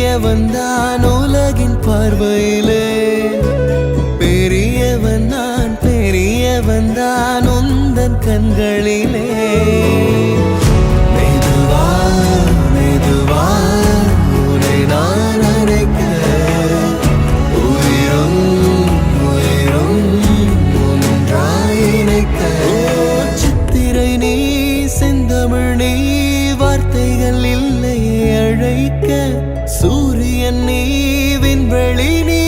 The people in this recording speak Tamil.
சிறியவன் தான் உலகின் பார்வையிலே, பெரியவன் நான் பெரியவன் தான் உந்தன் கண்களிலே. மெதுவா மெதுவா உன்னை நான் அழைக்க, உயிரும் உயிரும் ஒன்றாய் இணைக்க. சித்திரை நீ செந்தமிழ் நீ வார்த்தைகள் இல்லையே அழைக்க, சூரியன் நீ விண்வெளி நீ